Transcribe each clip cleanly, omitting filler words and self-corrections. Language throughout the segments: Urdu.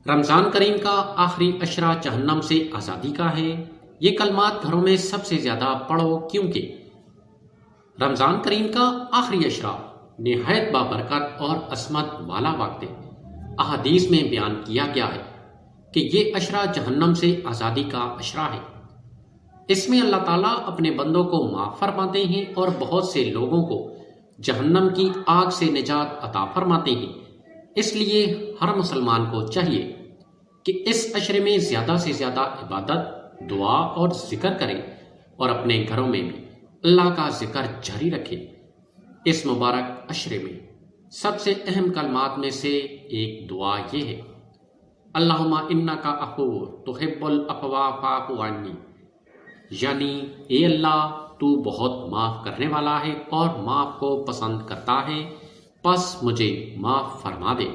رمضان کریم کا آخری عشرہ جہنم سے آزادی کا ہے۔ یہ کلمات گھروں میں سب سے زیادہ پڑھو، کیونکہ رمضان کریم کا آخری عشرہ نہایت بابرکت اور عظمت والا وقت ہے۔ احادیث میں بیان کیا گیا ہے کہ یہ عشرہ جہنم سے آزادی کا عشرہ ہے۔ اس میں اللہ تعالیٰ اپنے بندوں کو معاف فرماتے ہیں اور بہت سے لوگوں کو جہنم کی آگ سے نجات عطا فرماتے ہیں۔ اس لیے ہر مسلمان کو چاہیے کہ اس عشرے میں زیادہ سے زیادہ عبادت، دعا اور ذکر کرے اور اپنے گھروں میں بھی اللہ کا ذکر جاری رکھے۔ اس مبارک عشرے میں سب سے اہم کلمات میں سے ایک دعا یہ ہے: اللہم انکا غفور تحب العفو فاعف عنی، یعنی اے اللہ تو بہت معاف کرنے والا ہے اور معاف کو پسند کرتا ہے، پس مجھے معاف فرما دے۔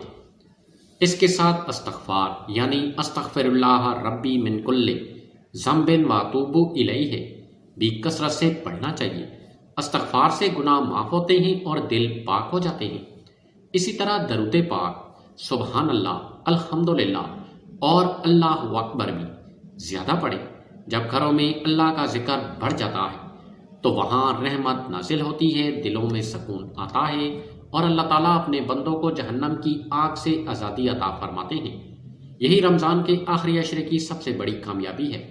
اس کے ساتھ استغفار یعنی استغفر اللہ ربی من کل ذنب واتوب الیہ بھی کثرت سے پڑھنا چاہیے۔ استغفار سے گناہ معاف ہوتے ہیں اور دل پاک ہو جاتے ہیں۔ اسی طرح درود پاک، سبحان اللہ، الحمدللہ اور اللہ اکبر بھی زیادہ پڑھیں۔ جب گھروں میں اللہ کا ذکر بڑھ جاتا ہے تو وہاں رحمت نازل ہوتی ہے، دلوں میں سکون آتا ہے اور اللہ تعالیٰ اپنے بندوں کو جہنم کی آگ سے آزادی عطا فرماتے ہیں۔ یہی رمضان کے آخری عشرے کی سب سے بڑی کامیابی ہے۔